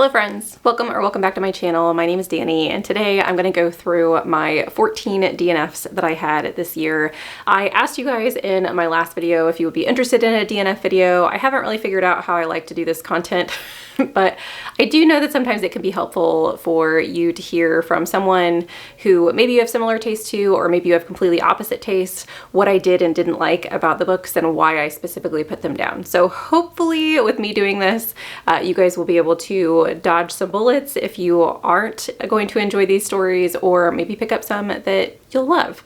Hello friends, welcome back to my channel. My name is Danny and today I'm going to go through my 14 DNFs that I had this year. I asked you guys in my last video if you would be interested in a DNF video. I haven't really figured out how I like to do this content, but I do know that sometimes it can be helpful for you to hear from someone who maybe you have similar taste to, or maybe you have completely opposite tastes, what I did and didn't like about the books and why I specifically put them down. So hopefully with me doing this, you guys will be able to dodge some bullets if you aren't going to enjoy these stories, or maybe pick up some that you'll love.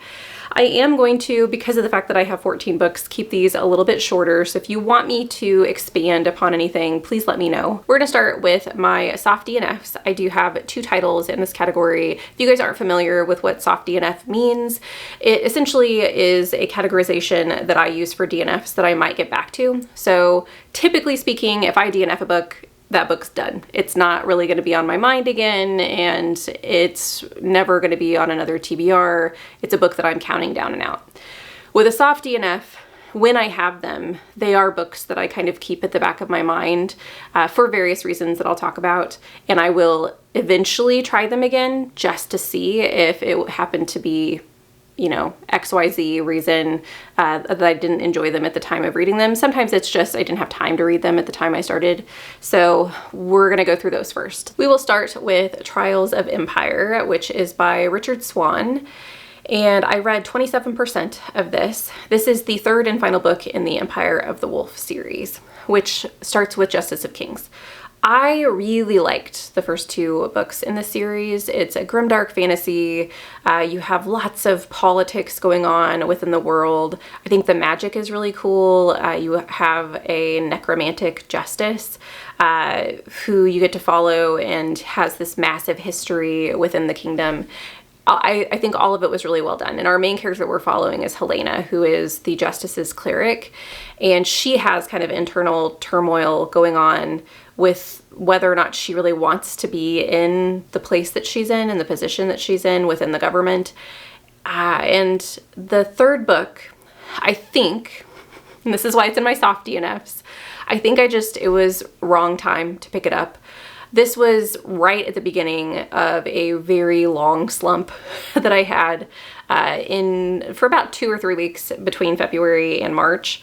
I am going to, because of the fact that I have 14 books, keep these a little bit shorter. So if you want me to expand upon anything, please let me know. We're gonna start with my soft DNFs. I do have 2 titles in this category. If you guys aren't familiar with what soft DNF means, it essentially is a categorization that I use for DNFs that I might get back to. So typically speaking, if I DNF a book, that book's done. It's not really going to be on my mind again, and it's never going to be on another TBR. It's a book that I'm counting down and out. With a soft DNF, when I have them, they are books that I kind of keep at the back of my mind for various reasons that I'll talk about, and I will eventually try them again just to see if it happened to be, you know, XYZ reason that I didn't enjoy them at the time of reading them. Sometimes it's just I didn't have time to read them at the time I started. So we're gonna go through those first. We will start with Trials of Empire, which is by Richard Swan. And I read 27% of this. This is the 3rd and final book in the Empire of the Wolf series, which starts with Justice of Kings. I really liked the first 2 books in the series. It's a grimdark fantasy. You have lots of politics going on within the world. I think the magic is really cool. You have a necromantic justice who you get to follow and has this massive history within the kingdom. I think all of it was really well done. And our main character that we're following is Helena, who is the justice's cleric. And she has kind of internal turmoil going on with whether or not she really wants to be in the place that she's in and the position that she's in within the government. And the 3rd book, I think, and this is why it's in my soft DNFs, I think it was wrong time to pick it up. This was right at the beginning of a very long slump that I had for about 2 or 3 weeks between February and March,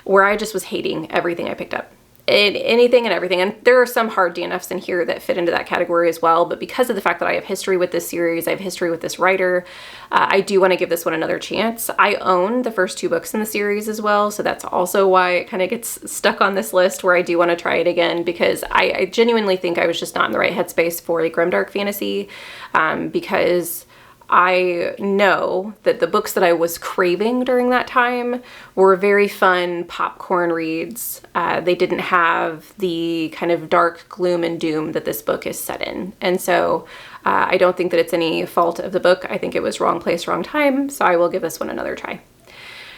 where I just was hating everything I picked up. Anything and everything. And there are some hard DNFs in here that fit into that category as well. But because of the fact that I have history with this series, I have history with this writer, I do want to give this one another chance. I own the first 2 books in the series as well. So that's also why it kind of gets stuck on this list where I do want to try it again, because I genuinely think I was just not in the right headspace for a grimdark fantasy, because I know that the books that I was craving during that time were very fun popcorn reads. They didn't have the kind of dark gloom and doom that this book is set in. And so I don't think that it's any fault of the book. I think it was wrong place, wrong time. So I will give this one another try.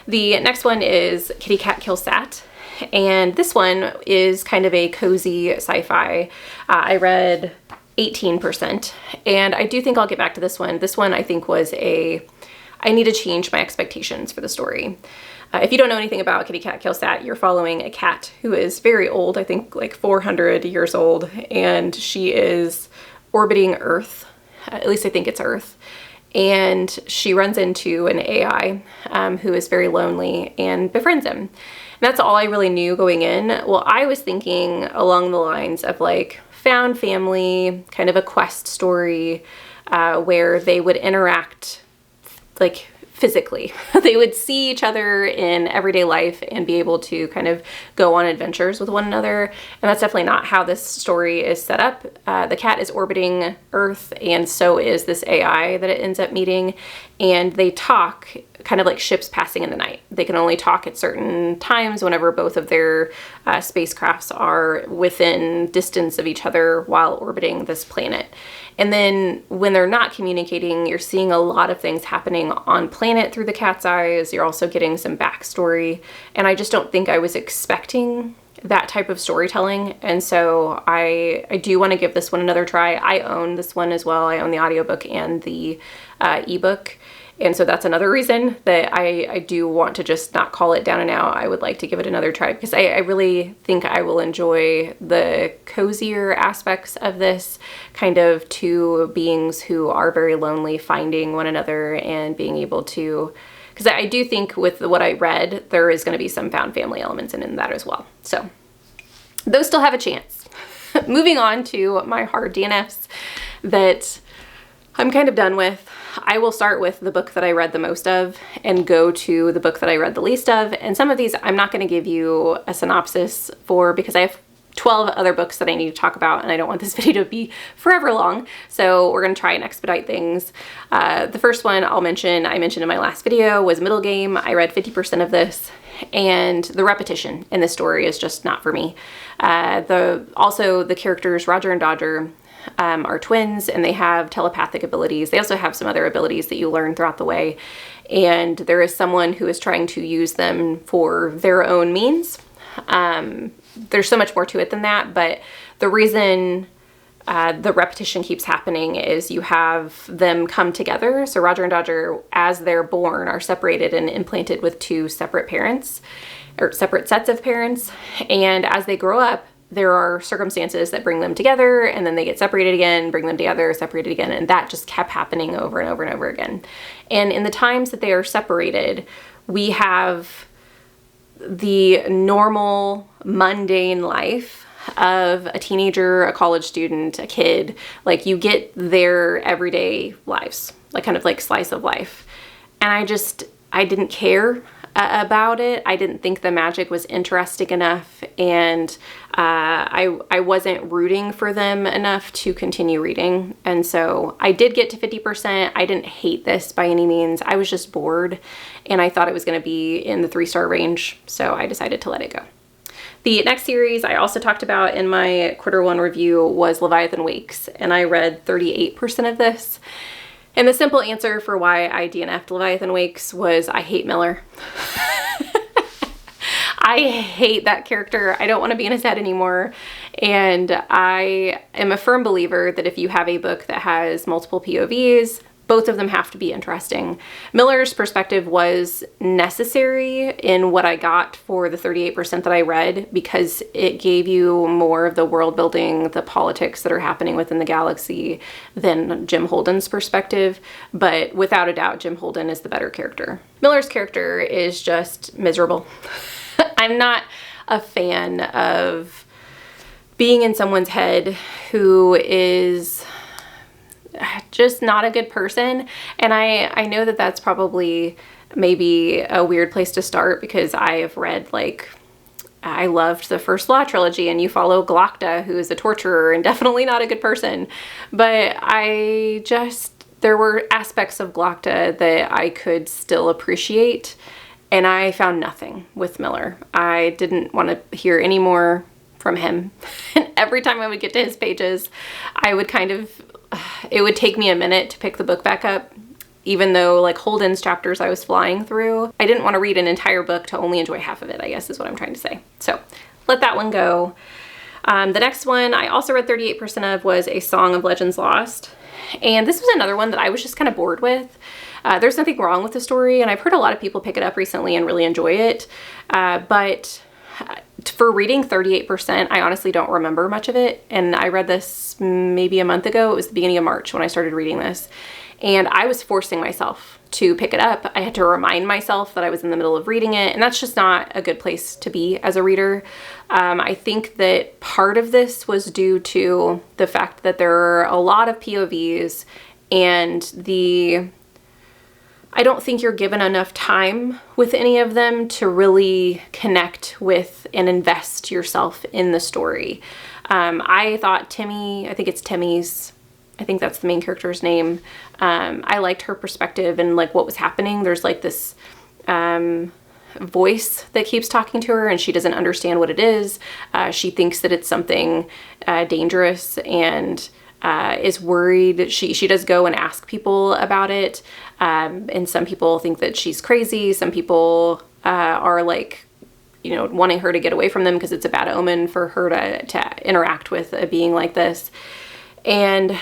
The next one is Kitty Cat Kill Sat. And this one is kind of a cozy sci-fi. I read 18%, and I do think I'll get back to this one. This one I think was I need to change my expectations for the story. If you don't know anything about Kitty Cat Kill Sat, you're following a cat who is very old, I think like 400 years old, and she is orbiting Earth, at least I think it's Earth, and she runs into an AI who is very lonely and befriends him. And that's all I really knew going in. Well, I was thinking along the lines of like found family, kind of a quest story where they would interact like physically. They would see each other in everyday life and be able to kind of go on adventures with one another. And that's definitely not how this story is set up. The cat is orbiting Earth, and so is this AI that it ends up meeting. And they talk kind of like ships passing in the night. They can only talk at certain times whenever both of their spacecrafts are within distance of each other while orbiting this planet. And then when they're not communicating, you're seeing a lot of things happening on planet through the cat's eyes. You're also getting some backstory. And I just don't think I was expecting that type of storytelling. And so I do want to give this one another try. I own this one as well. I own the audiobook and the ebook. And so that's another reason that I do want to just not call it Down and Out. I would like to give it another try because I really think I will enjoy the cozier aspects of this, kind of two beings who are very lonely finding one another and being able to, because I do think with what I read, there is going to be some found family elements in that as well. So those still have a chance. Moving on to my hard DNFs that I'm kind of done with. I will start with the book that I read the most of and go to the book that I read the least of. And some of these I'm not going to give you a synopsis for because I have 12 other books that I need to talk about and I don't want this video to be forever long. So we're going to try and expedite things. The first one I mentioned in my last video was Middle Game. I read 50% of this and the repetition in this story is just not for me. Also the characters Roger and Dodger are twins and they have telepathic abilities. They also have some other abilities that you learn throughout the way. And there is someone who is trying to use them for their own means. There's so much more to it than that, but the reason the repetition keeps happening is you have them come together. So Roger and Dodger, as they're born, are separated and implanted with two separate parents, or separate sets of parents. And as they grow up, there are circumstances that bring them together and then they get separated again, bring them together, separated again. And that just kept happening over and over and over again. And in the times that they are separated, we have the normal, mundane life of a teenager, a college student, a kid. Like you get their everyday lives, like kind of like slice of life. And I didn't care about it. I didn't think the magic was interesting enough, and I wasn't rooting for them enough to continue reading. And so I did get to 50%. I didn't hate this by any means. I was just bored and I thought it was going to be in the 3-star range, so I decided to let it go. The next series I also talked about in my Q1 review was Leviathan Wakes, and I read 38% of this. And the simple answer for why I DNF'd Leviathan Wakes was I hate Miller. I hate that character. I don't want to be in his head anymore. And I am a firm believer that if you have a book that has multiple POVs, both of them have to be interesting. Miller's perspective was necessary in what I got for the 38% that I read because it gave you more of the world building, the politics that are happening within the galaxy than Jim Holden's perspective. But without a doubt, Jim Holden is the better character. Miller's character is just miserable. I'm not a fan of being in someone's head who is just not a good person. And I know that that's probably maybe a weird place to start because I have read, like, I loved the first Law trilogy and you follow Glokta, who is a torturer and definitely not a good person. But there were aspects of Glokta that I could still appreciate, and I found nothing with Miller. I didn't want to hear any more from him. And every time I would get to his pages, I would it would take me a minute to pick the book back up, even though like Holden's chapters I was flying through. I didn't want to read an entire book to only enjoy half of it, I guess is what I'm trying to say. So let that one go. The next one I also read 38% of was A Song of Legends Lost. And this was another one that I was just kind of bored with. There's nothing wrong with the story, and I've heard a lot of people pick it up recently and really enjoy it. But for reading 38%, I honestly don't remember much of it. And I read this maybe a month ago. It was the beginning of March when I started reading this. And I was forcing myself to pick it up. I had to remind myself that I was in the middle of reading it. And that's just not a good place to be as a reader. I think that part of this was due to the fact that there are a lot of POVs and I don't think you're given enough time with any of them to really connect with and invest yourself in the story. I thought Timmy, I think it's Timmy's, I think that's the main character's name. I liked her perspective and like what was happening. There's like this voice that keeps talking to her and she doesn't understand what it is. She thinks that it's something dangerous and is worried. She does go and ask people about it. And some people think that she's crazy. Some people are like, wanting her to get away from them because it's a bad omen for her to interact with a being like this. And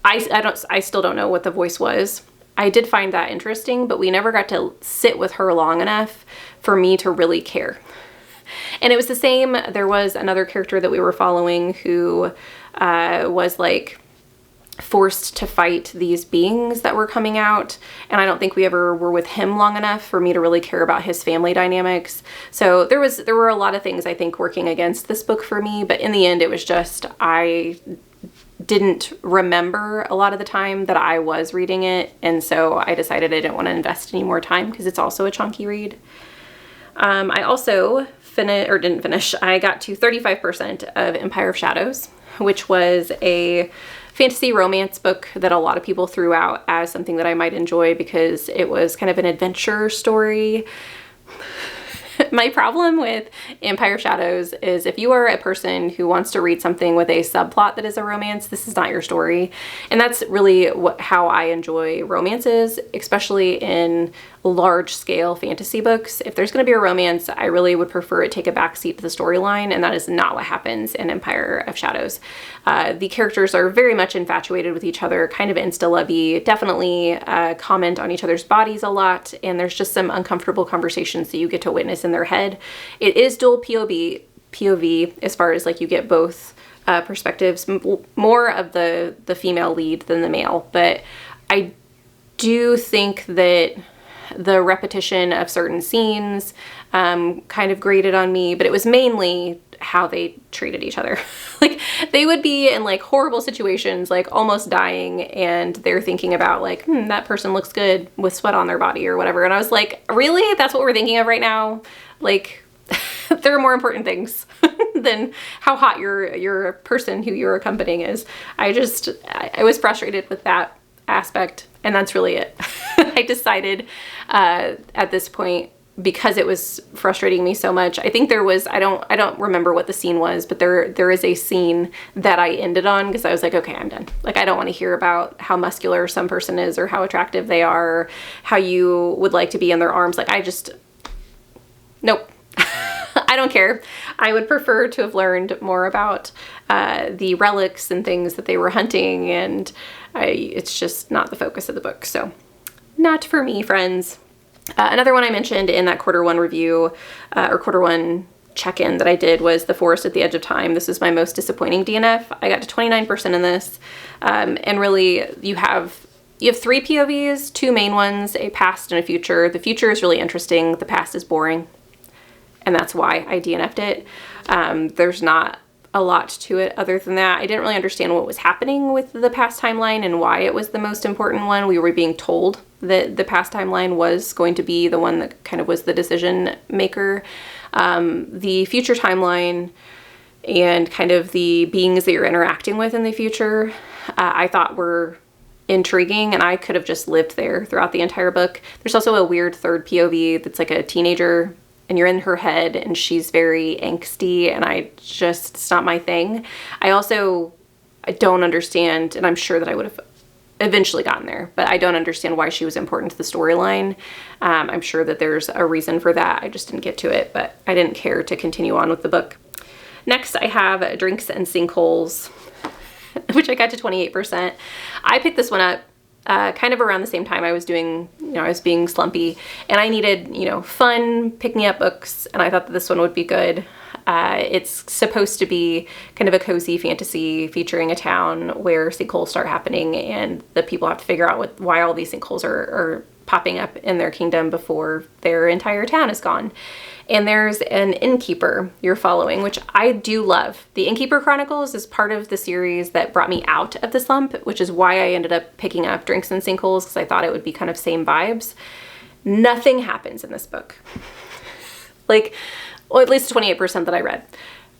I still don't know what the voice was. I did find that interesting, but we never got to sit with her long enough for me to really care. And it was the same, there was another character that we were following who was like forced to fight these beings that were coming out, and I don't think we ever were with him long enough for me to really care about his family dynamics. So there were a lot of things I think working against this book for me, but in the end it was just I didn't remember a lot of the time that I was reading it, and so I decided I didn't want to invest any more time because it's also a chunky read. I also didn't finish. I got to 35% of Empire of Shadows, which was a fantasy romance book that a lot of people threw out as something that I might enjoy because it was kind of an adventure story. My problem with Empire of Shadows is if you are a person who wants to read something with a subplot that is a romance, this is not your story. And that's really how I enjoy romances, especially in large-scale fantasy books. If there's going to be a romance, I really would prefer it take a backseat to the storyline, and that is not what happens in Empire of Shadows. The characters are very much infatuated with each other, kind of insta-lovey, definitely comment on each other's bodies a lot, and there's just some uncomfortable conversations that you get to witness in their head. It is dual POV as far as like you get both perspectives, more of the female lead than the male, but I do think that the repetition of certain scenes kind of grated on me, but it was mainly how they treated each other. Like they would be in like horrible situations, like almost dying, and they're thinking about like, that person looks good with sweat on their body or whatever. And I was like, really? That's what we're thinking of right now? Like there are more important things than how hot your person who you're accompanying is. I was frustrated with that aspect, and that's really it. I decided at this point, because it was frustrating me so much, I think there was, I don't remember what the scene was, but there is a scene that I ended on because I was like, okay, I'm done. Like, I don't want to hear about how muscular some person is or how attractive they are, or how you would like to be in their arms. Like, nope. I don't care. I would prefer to have learned more about the relics and things that they were hunting, and it's just not the focus of the book. So not for me, friends. Another one I mentioned in that quarter one review, or quarter one check-in that I did, was The Forest at the Edge of Time. This is my most disappointing DNF. I got to 29% in this, and really you have 3 POVs, 2 main ones, a past and a future. The future is really interesting. The past is boring, and that's why I DNF'd it. There's not a lot to it other than that. I didn't really understand what was happening with the past timeline and why it was the most important one. We were being told that the past timeline was going to be the one that kind of was the decision maker. The future timeline and kind of the beings that you're interacting with in the future, I thought were intriguing, and I could have just lived there throughout the entire book. There's also a weird third POV that's like a teenager, and you're in her head, and she's very angsty, and it's not my thing. I don't understand, and I'm sure that I would have eventually gotten there, but I don't understand why she was important to the storyline. I'm sure that there's a reason for that. I just didn't get to it, but I didn't care to continue on with the book. Next, I have Drinks and Sinkholes, which I got to 28%. I picked this one up kind of around the same time I was doing, I was being slumpy, and I needed, fun pick-me-up books, and I thought that this one would be good. It's supposed to be kind of a cozy fantasy featuring a town where sinkholes start happening, and the people have to figure out why all these sinkholes are popping up in their kingdom before their entire town is gone. And there's an innkeeper you're following, which I do love. The Innkeeper Chronicles is part of the series that brought me out of the slump, which is why I ended up picking up Drinks and Sinkholes, because I thought it would be kind of same vibes. Nothing happens in this book. Like, well, at least 28% that I read.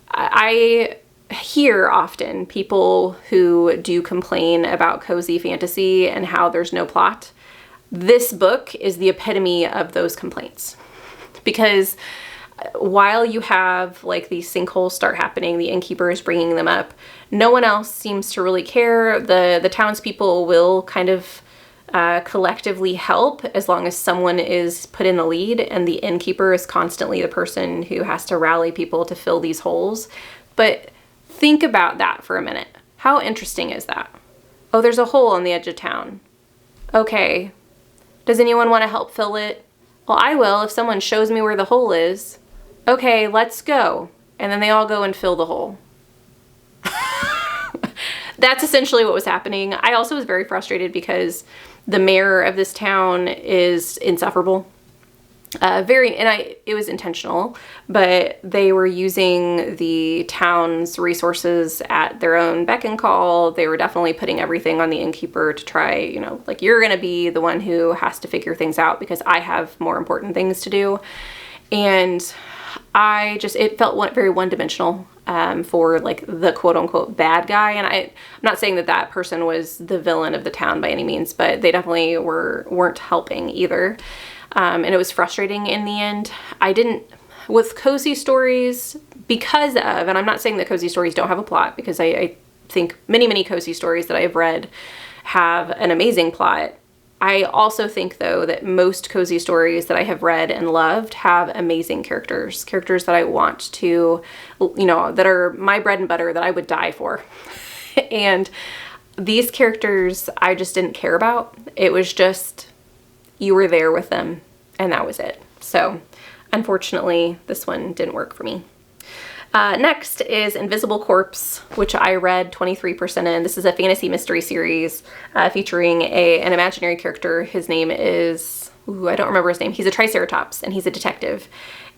I hear often people who do complain about cozy fantasy and how there's no plot. This book is the epitome of those complaints. Because while you have like these sinkholes start happening, the innkeeper is bringing them up, no one else seems to really care. The townspeople will kind of collectively help as long as someone is put in the lead, and the innkeeper is constantly the person who has to rally people to fill these holes. But think about that for a minute. How interesting is that? Oh, there's a hole on the edge of town. Okay, Does anyone want to help fill it? Well, I will if someone shows me where the hole is. Okay, let's go. And then they all go and fill the hole. That's essentially what was happening. I also was very frustrated because the mayor of this town is insufferable. It was intentional, but they were using the town's resources at their own beck and call. They were definitely putting everything on the innkeeper to try, you know, like, you're going to be the one who has to figure things out because I have more important things to do. And it felt very one-dimensional for like the quote-unquote bad guy. And I'm not saying that that person was the villain of the town by any means, but they definitely weren't helping either. And it was frustrating in the end. With cozy stories, because of, and I'm not saying that cozy stories don't have a plot, because I think many cozy stories that I've read have an amazing plot. I also think, though, that most cozy stories that I have read and loved have amazing characters that I want to, you know, that are my bread and butter, that I would die for. And these characters I just didn't care about. It was just, you were there with them, and that was it. So unfortunately, this one didn't work for me. Next is Invisible Corpse, which I read 23% in. This is a fantasy mystery series featuring an imaginary character. His name is, I don't remember his name. He's a triceratops, and he's a detective.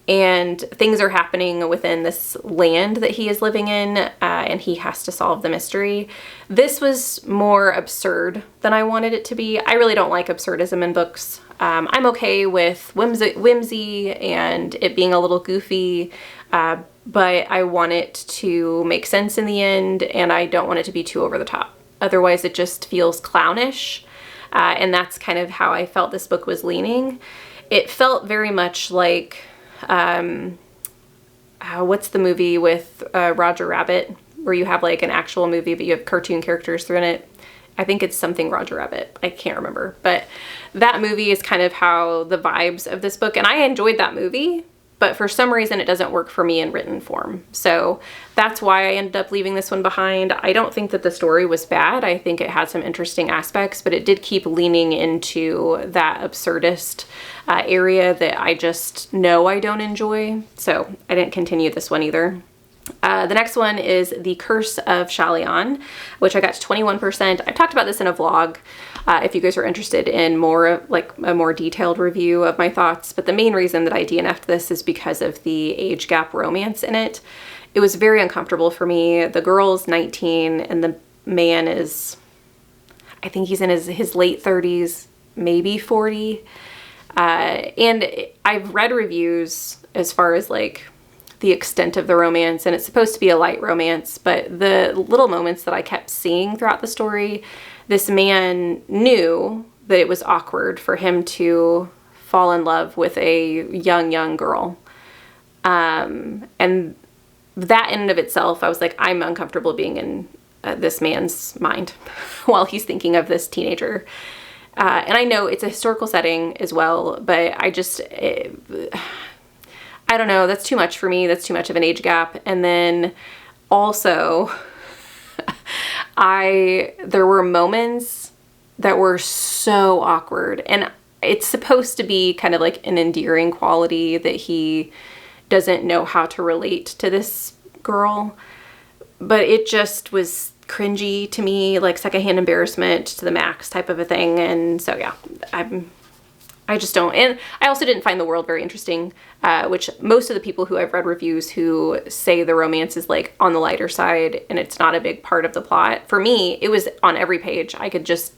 And things are happening within this land that he is living in, and he has to solve the mystery. This was more absurd than I wanted it to be. I really don't like absurdism in books. I'm okay with whimsy and it being a little goofy, but I want it to make sense in the end, and I don't want it to be too over the top. Otherwise, it just feels clownish, and that's kind of how I felt this book was leaning. It felt very much like, what's the movie with Roger Rabbit, where you have like an actual movie, but you have cartoon characters through in it? I think it's something Roger Rabbit. I can't remember. But that movie is kind of how the vibes of this book, and I enjoyed that movie, but for some reason it doesn't work for me in written form. So that's why I ended up leaving this one behind. I don't think that the story was bad. I think it had some interesting aspects, but it did keep leaning into that absurdist area that I just know I don't enjoy. So I didn't continue this one either. The next one is The Curse of Shalion, which I got to 21%. I talked about this in a vlog if you guys are interested in more, like a more detailed review of my thoughts. But the main reason that I DNF'd this is because of the age gap romance in it. It was very uncomfortable for me. The girl's 19 and the man is, I think he's in his late 30s, maybe 40. And I've read reviews as far as like the extent of the romance, and it's supposed to be a light romance, but the little moments that I kept seeing throughout the story, this man knew that it was awkward for him to fall in love with a young girl. And that in and of itself, I was like, I'm uncomfortable being in this man's mind while he's thinking of this teenager. And I know it's a historical setting as well, but I don't know, that's too much for me. That's too much of an age gap. And then also, there were moments that were so awkward, and it's supposed to be kind of like an endearing quality that he doesn't know how to relate to this girl, but it just was cringy to me, like secondhand embarrassment to the max type of a thing. And so yeah, I just don't. And I also didn't find the world very interesting, which most of the people who I've read reviews who say the romance is like on the lighter side and it's not a big part of the plot. For me, it was on every page. I could just,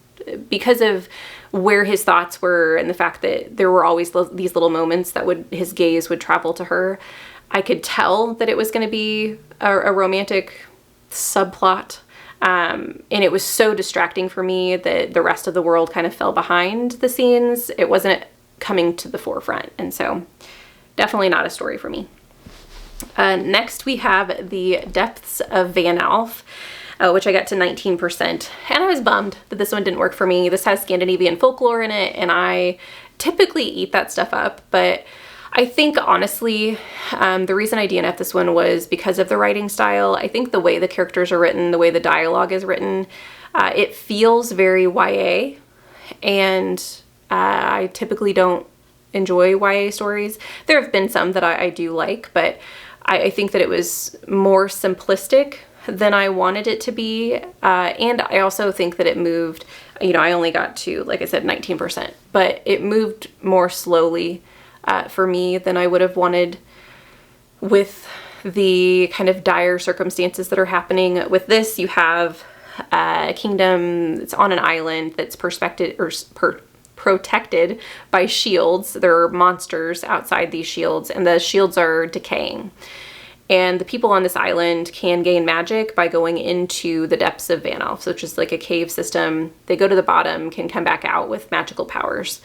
because of where his thoughts were and the fact that there were always these little moments that his gaze would travel to her, I could tell that it was going to be a romantic subplot. And it was so distracting for me that the rest of the world kind of fell behind the scenes. It wasn't coming to the forefront. And so definitely not a story for me. Next we have The Depths of Van Alf, which I got to 19%. And I was bummed that this one didn't work for me. This has Scandinavian folklore in it, and I typically eat that stuff up, but I think honestly, the reason I DNF'd this one was because of the writing style. I think the way the characters are written, the way the dialogue is written, it feels very YA, and I typically don't enjoy YA stories. There have been some that I do like, but I think that it was more simplistic than I wanted it to be. And I also think that it moved, you know, I only got to, like I said, 19%, but it moved more slowly for me than I would have wanted with the kind of dire circumstances that are happening. With this, you have a kingdom that's on an island that's protected by shields. There are monsters outside these shields, and the shields are decaying. And the people on this island can gain magic by going into the depths of Vanelf, which is like a cave system. They go to the bottom, can come back out with magical powers.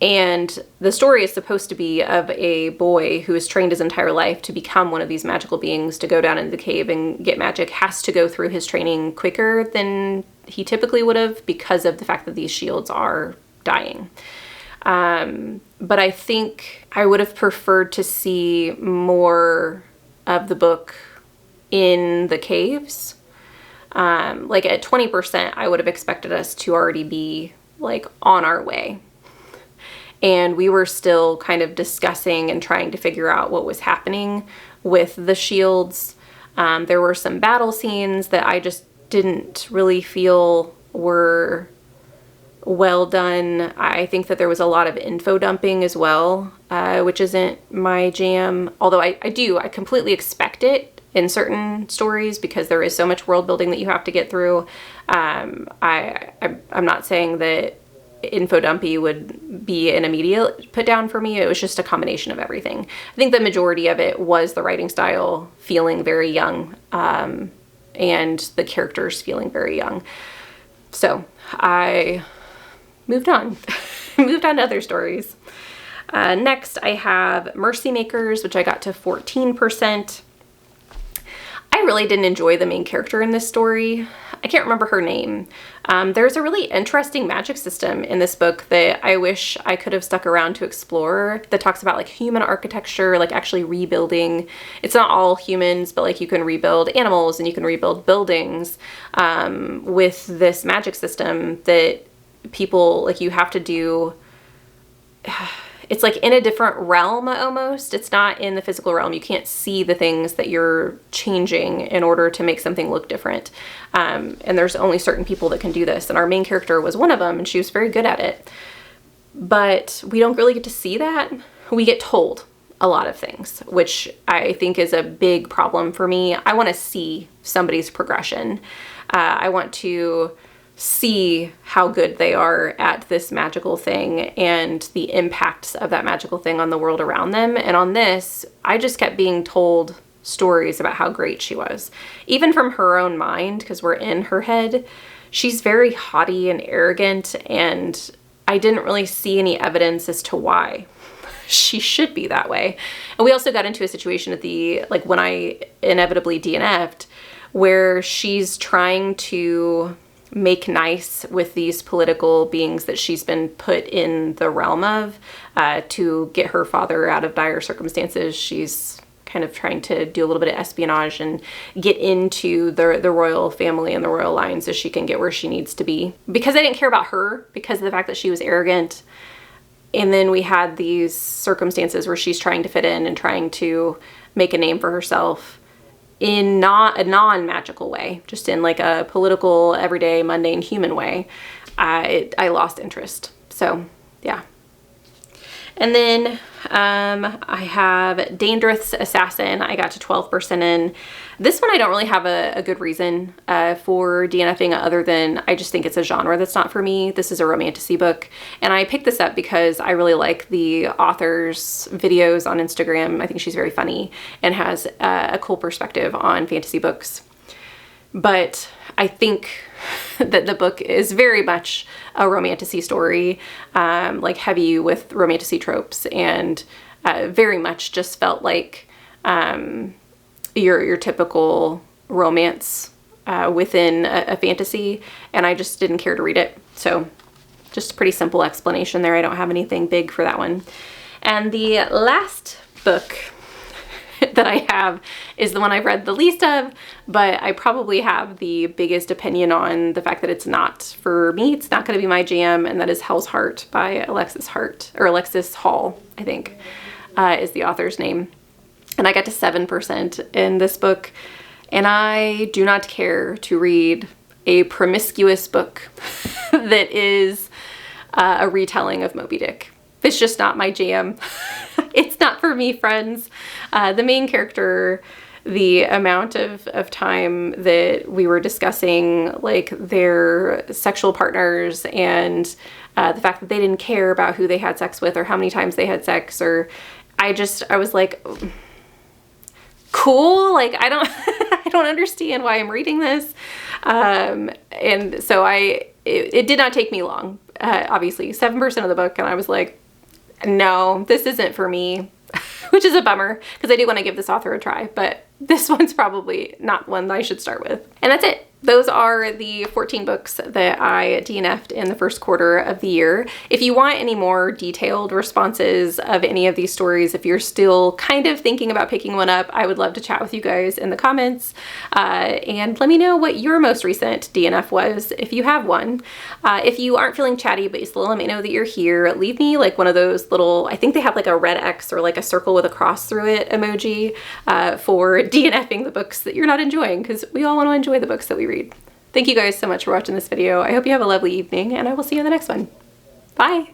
And the story is supposed to be of a boy who has trained his entire life to become one of these magical beings, to go down into the cave and get magic, has to go through his training quicker than he typically would have because of the fact that these shields are dying. But I think I would have preferred to see more of the book in the caves. Like at 20%, I would have expected us to already be like on our way. And we were still kind of discussing and trying to figure out what was happening with the shields. There were some battle scenes that I just didn't really feel were well done. I think that there was a lot of info dumping as well, which isn't my jam. Although I completely expect it in certain stories because there is so much world building that you have to get through. I'm not saying that info dumpy would be an immediate put down for me. It was just a combination of everything. I think the majority of it was the writing style feeling very young, and the characters feeling very young. So I moved on. Moved on to other stories. Next, I have Mercy Makers, which I got to 14%. I really didn't enjoy the main character in this story. I can't remember her name. There's a really interesting magic system in this book that I wish I could have stuck around to explore, that talks about like human architecture, like actually rebuilding. It's not all humans, but like you can rebuild animals and you can rebuild buildings with this magic system that people, like you have to do. It's like in a different realm almost. It's not in the physical realm. You can't see the things that you're changing in order to make something look different. And there's only certain people that can do this. And our main character was one of them, and she was very good at it. But we don't really get to see that. We get told a lot of things, which I think is a big problem for me. I want to see somebody's progression. I want to see how good they are at this magical thing and the impacts of that magical thing on the world around them. And on this, I just kept being told stories about how great she was. Even from her own mind, because we're in her head, she's very haughty and arrogant, and I didn't really see any evidence as to why she should be that way. And we also got into a situation at the, like when I inevitably DNF'd, where she's trying to make nice with these political beings that she's been put in the realm of to get her father out of dire circumstances. She's kind of trying to do a little bit of espionage and get into the royal family and the royal line so she can get where she needs to be. Because I didn't care about her because of the fact that she was arrogant. And then we had these circumstances where she's trying to fit in and trying to make a name for herself in not a non-magical way, just in like a political, everyday, mundane human way. I lost interest. So yeah. And then I have Dangerous Assassin. I got to 12% in. This one I don't really have a good reason for DNFing other than I just think it's a genre that's not for me. This is a romantasy book. And I picked this up because I really like the author's videos on Instagram. I think she's very funny and has a cool perspective on fantasy books. But I think that the book is very much a romantasy story, like heavy with romantasy tropes, and very much just felt like your typical romance within a fantasy, and I just didn't care to read it. So just a pretty simple explanation there. I don't have anything big for that one. And the last book that I have is the one I've read the least of, but I probably have the biggest opinion on the fact that it's not for me. It's not going to be my jam, and that is Hell's Heart by Alexis Hall, I think, is the author's name. And I got to 7% in this book, and I do not care to read a promiscuous book that is a retelling of Moby Dick. It's just not my jam. It's not for me, friends. The main character, the amount of time that we were discussing like their sexual partners and the fact that they didn't care about who they had sex with or how many times they had sex, or I was like, cool, like I don't I don't understand why I'm reading this. And so it did not take me long. Obviously 7% of the book, and I was like, no, this isn't for me, which is a bummer because I do want to give this author a try, but this one's probably not one that I should start with. And that's it. Those are the 14 books that I DNF'd in the first quarter of the year. If you want any more detailed responses of any of these stories, if you're still kind of thinking about picking one up, I would love to chat with you guys in the comments. And let me know what your most recent DNF was, if you have one. If you aren't feeling chatty, but you still let me know that you're here, leave me like one of those little, I think they have like a red X or like a circle with a cross through it emoji for DNFing the books that you're not enjoying, because we all want to enjoy the books that we read. Thank you guys so much for watching this video. I hope you have a lovely evening, and I will see you in the next one. Bye!